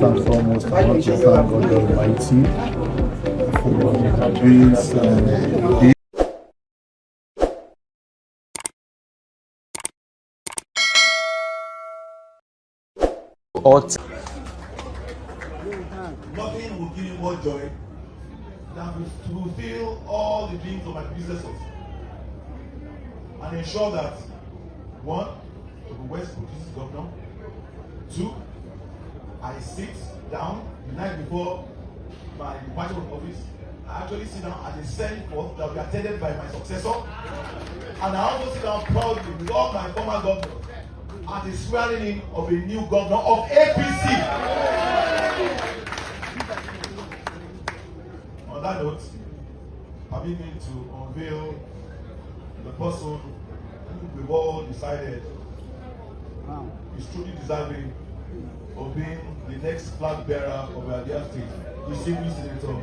First and foremost, I want to thank God Almighty for this day. Nothing will give me more joy than to fulfill all the dreams of my predecessors and ensure that 1, the West produces governor. 2, I sit down the night before my departure of office. I actually sit down at a send forth that will be attended by my successor, and I also sit down proudly with all my former governors at the swearing in of a new governor of APC. On that note, permit me to unveil the person who we've all decided is truly deserving of being the next flag bearer of our dear state, the Assembly Senator.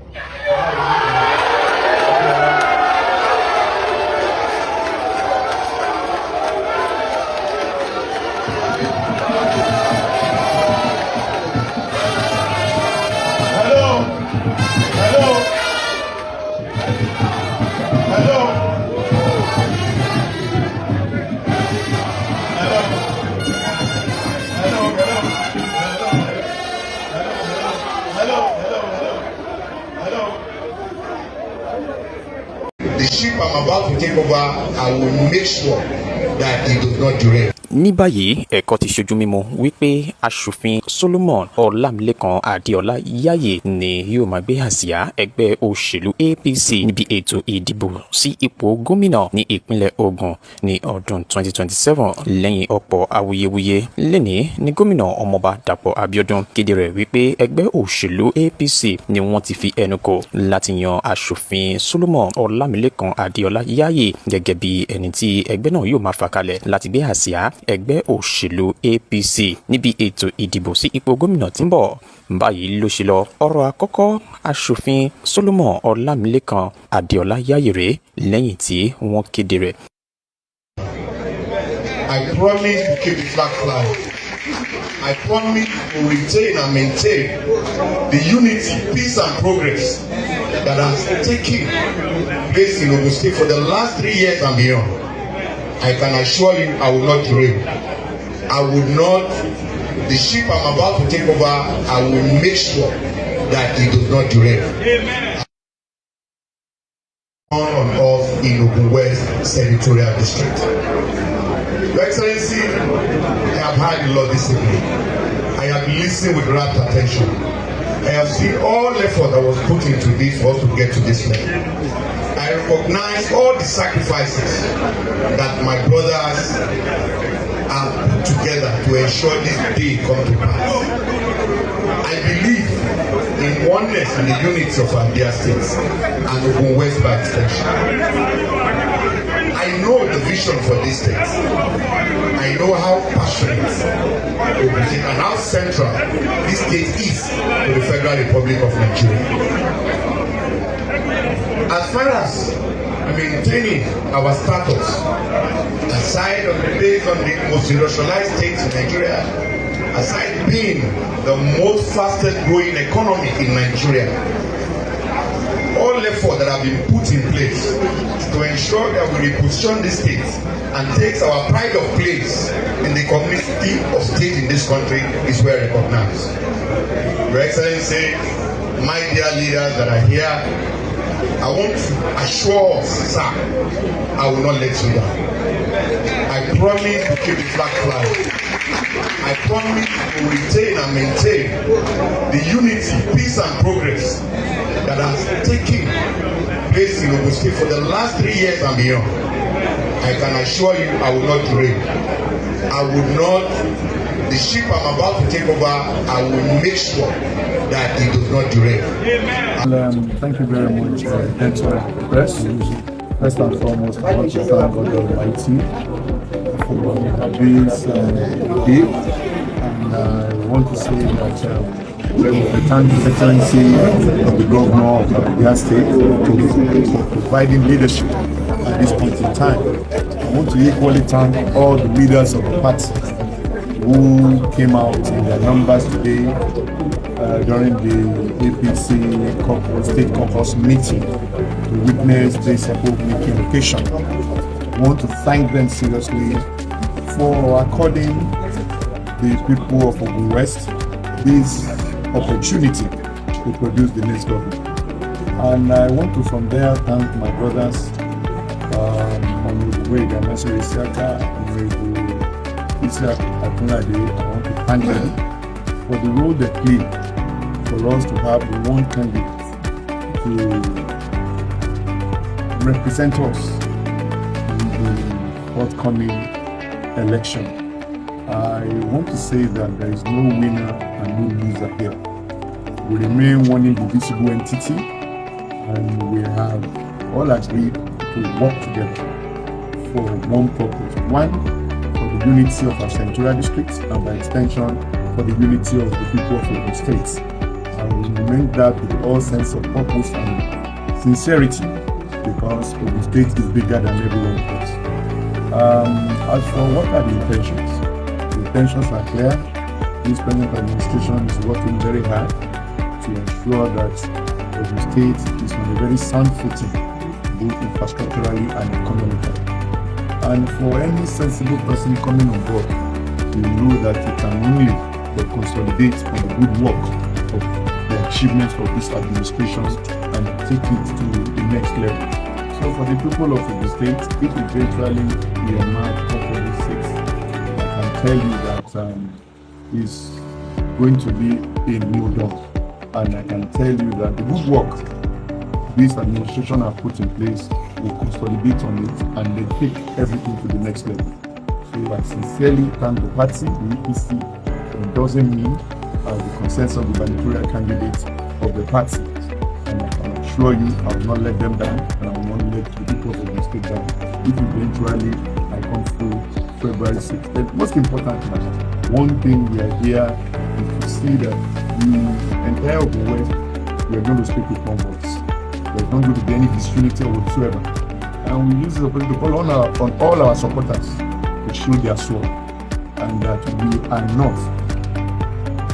The ship I'm about to take over, I will make sure that it does not derail. Ní báyìí ẹ̀kọ́ ti ṣojú mímu wípé aṣòfin Solomon Ọlámilékan Adeola Yayi ni yóò máa gbé àsíá ẹgbẹ́ òṣèlú APC níbi ètò ìdìbò sí ipò gómìnà ní ìpínlẹ̀ Ògùn ní ọdún 2027 lẹ́yìn ọ̀pọ̀ awuyewuye. Lẹ́ni ní gómìnà ọmọọba Dàpọ̀ Abíọ́dún kéde rẹ̀ wípé ẹgbẹ́ òṣèlú APC ni wọ́n ti fi ẹnu kò láti yan aṣòfin Solomon Ọlámilékan Adeola Yayi gẹ́gẹ́ bí ẹni tí ẹgbẹ́ náà yóò máa fà kalẹ̀ láti gbé àsíá ẹgbẹ́ òṣèlú APC níbi ètò ìdìbò sí ipò gómìnà tí ń bọ̀. Báyìí ló ṣe lọ ọ̀rọ̀ àkọ́kọ́ aṣòfin Solomon Ọlámilékan Adeola Yayi rèé lẹ́yìn tí wọ́n kéde rẹ̀. I promise to keep the flag flying. I promise to retain and maintain the unity, peace and progress that has taken place in Ogun State for the last 3 years and beyond. I can assure you I will not derail. I will not, the ship I'm about to take over, I will make sure that it does not derail. Amen. On us in Ogun West Senatorial District. Your Excellency, I have had a lot this evening. I have listened with rapt attention. I have seen all effort that was put into this for us to get to this level. I recognize all the sacrifices that my brothers have put together to ensure this day come to pass. I believe in oneness and the unity of our dear states and Ogun West by extension. I know the vision for this state. I know how passionate Ogun State and how central this state is to the Federal Republic of Nigeria. As far as maintaining our status, aside of based on the most industrialized states in Nigeria, aside being the most fastest growing economy in Nigeria, all effort that have been put in place to ensure that we reposition this state and takes our pride of place in the community of states in this country is well recognized. Your Excellency, my dear leaders that are here, I want to assure us, sir, I will not let you down. I promise to keep the flag flying. I promise to retain and maintain the unity, peace and progress that has taken place in Ogun State for the last 3 years and beyond. I can assure you I will not derail. I will not, the ship I'm about to take over, I will make sure that it does not derail. Thank you very much, thanks for the press. First and foremost, I want to thank God Almighty for this day, and I want to say that we thank the Excellency of the Governor of Abia State for providing leadership at this point in time. I want to equally thank all the leaders of the party who came out in their numbers today during the APC state caucus meeting to witness this public occasion. I want to thank them seriously for according the people of Ogun West this opportunity to produce the next government. And I want to from there thank my brothers, Honorable Gamasiri Siaka, Honorable Isaac Atunade. I want to thank them for the role they play for us to have one candidate to represent us in the forthcoming election. I want to say that there is no winner and no loser here. We remain one indivisible entity, and we have all agreed to work together for one purpose. One, for the unity of our senatorial districts, and by extension, for the unity of the people of Ogun State. And we remain that with all sense of purpose and sincerity, because Ogun State is bigger than everyone else. As for what are the intentions? The intentions are clear. This present administration is working very hard to ensure that Ogun State is on a very sound footing, both infrastructurally and economically. And for any sensible person coming on board, we know that it can only consolidate on the good work of the achievements of this administration and take it to the next level. So for the people of the state, if eventually we are not for the 6, I can tell you that it's going to be a new dawn. And I can tell you that the good work this administration have put in place will consolidate on it and then take everything to the next level. So I sincerely thank the party, the EPC, endorsing me as the consensus gubernatorial candidate of the party. And I can assure you I will not let them down, and I will not let the people of the state down if eventually I come through February 6th. The most important thing, one thing we are here is to see that the entire Ogun West, we are going to speak with one voice. There's not going to be any disunity whatsoever. And we use the opportunity to call on all our supporters to show their soul, and that we are not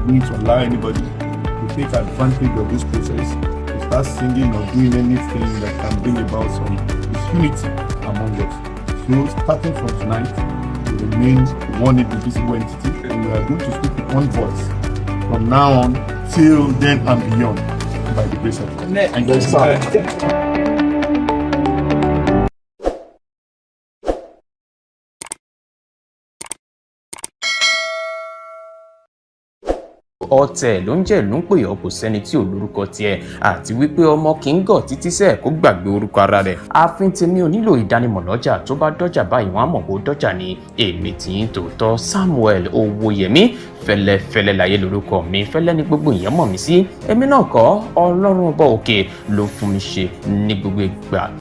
going to allow anybody to take advantage of this process to start singing or doing anything that can bring about some disunity among us. So starting from tonight, we remain one indivisible entity, and we are going to speak with one voice from now on till then and beyond, by the grace of God. Thank you, sir. ọ̀tẹ̀ ló ń jẹ́ ìlú ń pè ọ́, kò sẹ́ni tí ò lórúkọ tiẹ̀, àti wípé ọmọ kì í gọ̀ títí sẹ́ẹ̀ kó gbàgbé orúkọ ara rẹ̀. ààfin tèmi ò nílò ìdánimọ̀ lọ́jà, tó bá dọ́jà báyìí wọ́n á mọ̀ kó dọ́jà ni. èmi tí ń tòótọ́ Samuel Owóyẹmí, fẹ́lẹ́fẹ́lẹ́ láyé lórúkọ mi, fẹ́lẹ́ ní gbogbo ìyẹn mọ̀ mí sí. èmi náà kọ́, Ọlọ́run ọba òkè ló fún mi ṣe ní gbogbo ìgbà.